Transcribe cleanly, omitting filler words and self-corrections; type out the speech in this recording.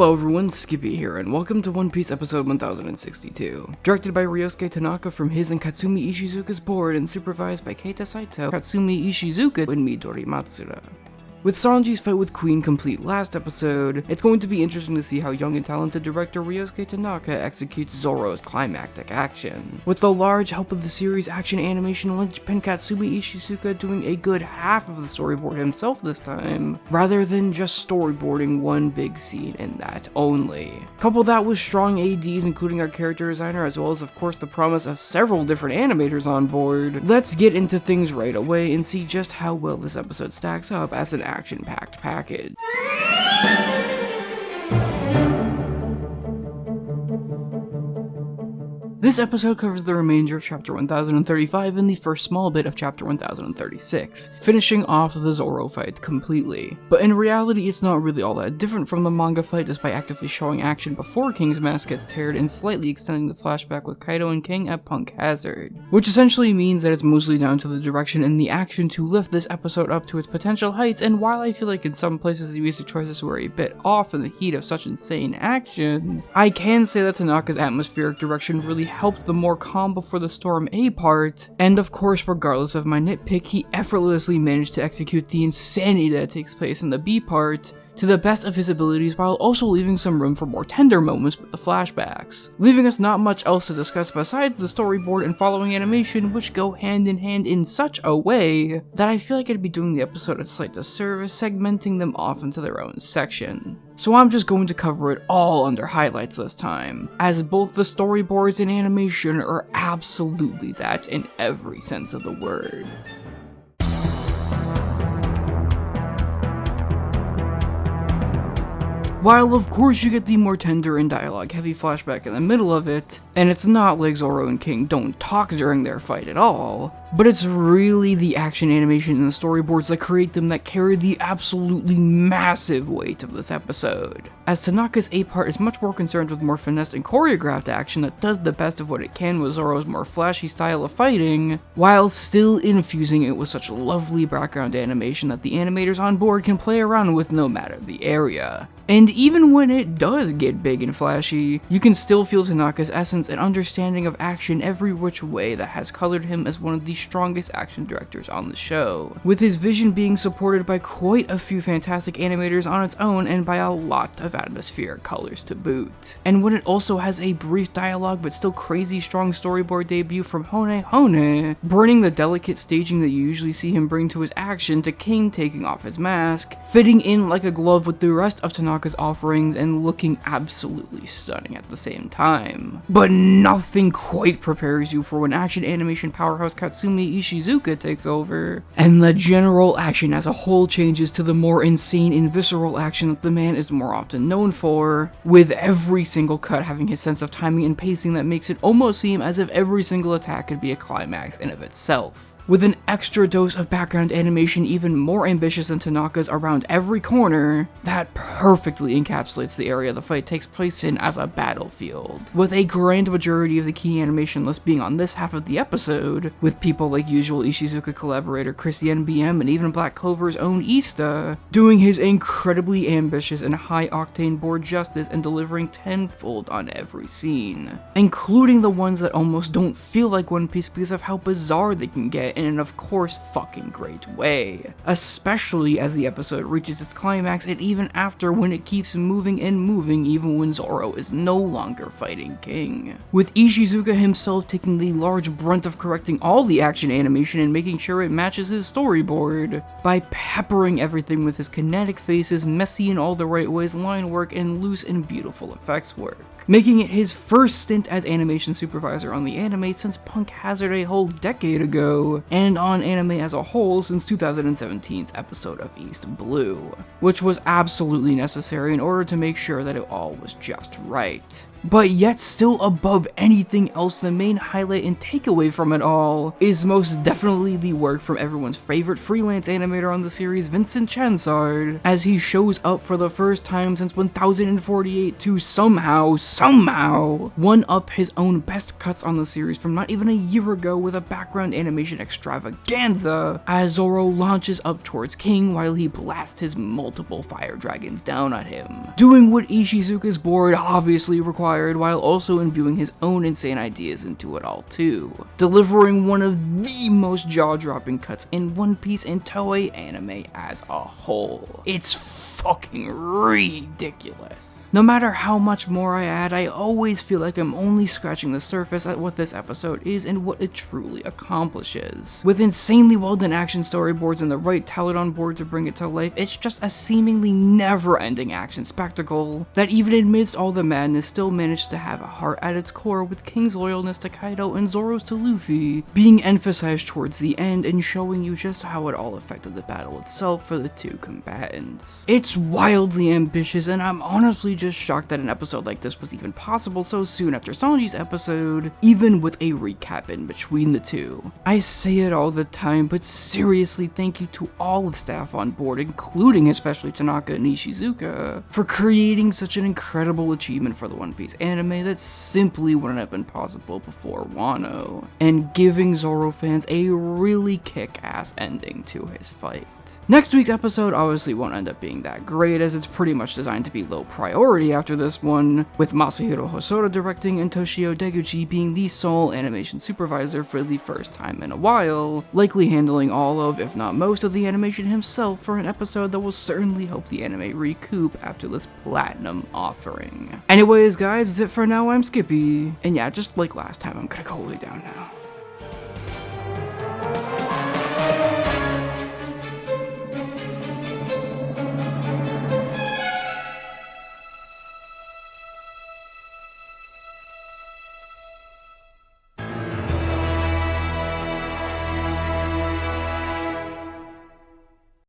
Hello everyone, Skippy here, and welcome to One Piece episode 1062. Directed by Ryosuke Tanaka from his and Katsumi Ishizuka's board and supervised by Keita Saito, Katsumi Ishizuka, and Midori Matsuda. With Sanji's fight with Queen complete last episode, it's going to be interesting to see how young and talented director Ryosuke Tanaka executes Zoro's climactic action. With the large help of the series action animation linchpin Katsumi Ishizuka doing a good half of the storyboard himself this time, rather than just storyboarding one big scene and that only. Couple that with strong ADs including our character designer as well as of course the promise of several different animators on board, let's get into things right away and see just how well this episode stacks up as an action-packed package. This episode covers the remainder of chapter 1035 and the first small bit of chapter 1036, finishing off the Zoro fight completely. But in reality, it's not really all that different from the manga fight despite actively showing action before King's mask gets teared and slightly extending the flashback with Kaido and King at Punk Hazard. Which essentially means that it's mostly down to the direction and the action to lift this episode up to its potential heights, and while I feel like in some places the music choices were a bit off in the heat of such insane action, I can say that Tanaka's atmospheric direction really helped the more calm before the storm A part, and of course regardless of my nitpick, he effortlessly managed to execute the insanity that takes place in the B part to the best of his abilities while also leaving some room for more tender moments with the flashbacks, leaving us not much else to discuss besides the storyboard and following animation, which go hand in hand in such a way that I feel like I'd be doing the episode a slight disservice segmenting them off into their own section. So I'm just going to cover it all under highlights this time, as both the storyboards and animation are absolutely that in every sense of the word. While of course you get the more tender and dialogue heavy flashback in the middle of it, and it's not like Zoro and King don't talk during their fight at all, but it's really the action animation and the storyboards that create them that carry the absolutely massive weight of this episode. As Tanaka's A part is much more concerned with more finessed and choreographed action that does the best of what it can with Zoro's more flashy style of fighting, while still infusing it with such lovely background animation that the animators on board can play around with no matter the area. And even when it does get big and flashy, you can still feel Tanaka's essence and understanding of action every which way that has colored him as one of the strongest action directors on the show, with his vision being supported by quite a few fantastic animators on its own and by a lot of atmospheric colors to boot. And when it also has a brief dialogue but still crazy strong storyboard debut from Hone, bringing the delicate staging that you usually see him bring to his action to King taking off his mask, fitting in like a glove with the rest of Tanaka's offerings and looking absolutely stunning at the same time. But nothing quite prepares you for when action animation powerhouse Katsumi Ishizuka takes over, and the general action as a whole changes to the more insane and visceral action that the man is more often known for, with every single cut having his sense of timing and pacing that makes it almost seem as if every single attack could be a climax in of itself. With an extra dose of background animation even more ambitious than Tanaka's around every corner, that perfectly encapsulates the area the fight takes place in as a battlefield, with a grand majority of the key animation list being on this half of the episode, with people like usual Ishizuka collaborator Christian BM and even Black Clover's own Ista doing his incredibly ambitious and high-octane board justice and delivering tenfold on every scene, including the ones that almost don't feel like One Piece because of how bizarre they can get in an of course fucking great way, especially as the episode reaches its climax and even after when it keeps moving and moving even when Zoro is no longer fighting King, with Ishizuka himself taking the large brunt of correcting all the action animation and making sure it matches his storyboard by peppering everything with his kinetic faces, messy in all the right ways line work, and loose and beautiful effects work, making it his first stint as animation supervisor on the anime since Punk Hazard a whole decade ago, and on anime as a whole since 2017's episode of East Blue, which was absolutely necessary in order to make sure that it all was just right. but yet still above anything else, the main highlight and takeaway from it all is most definitely the work from everyone's favorite freelance animator on the series, Vincent Chansard, as he shows up for the first time since 1048 to somehow one-up his own best cuts on the series from not even a year ago with a background animation extravaganza as Zoro launches up towards King while he blasts his multiple fire dragons down at him, doing what Ishizuka's board obviously required while also imbuing his own insane ideas into it all too, delivering one of the most jaw-dropping cuts in One Piece and Toei anime as a whole. It's fucking ridiculous. No matter how much more I add, I always feel like I'm only scratching the surface at what this episode is and what it truly accomplishes. With insanely well done action storyboards and the right talent on board to bring it to life, it's just a seemingly never-ending action spectacle that even amidst all the madness still managed to have a heart at its core, with King's loyalness to Kaido and Zoro's to Luffy being emphasized towards the end and showing you just how it all affected the battle itself for the two combatants. It's wildly ambitious, and I'm honestly just shocked that an episode like this was even possible so soon after Sanji's episode, even with a recap in between the two. I say it all the time, but seriously, thank you to all of staff on board, including especially Tanaka and Ishizuka, for creating such an incredible achievement for the One Piece anime that simply wouldn't have been possible before Wano, and giving Zoro fans a really kick-ass ending to his fight. Next week's episode obviously won't end up being that great, as it's pretty much designed to be low priority after this one, with Masahiro Hosoda directing and Toshio Deguchi being the sole animation supervisor for the first time in a while, likely handling all of, if not most of the animation himself for an episode that will certainly help the anime recoup after this platinum offering. Anyways guys, that's it for now. I'm Skippy, and yeah, just like last time, I'm gonna go lay down now.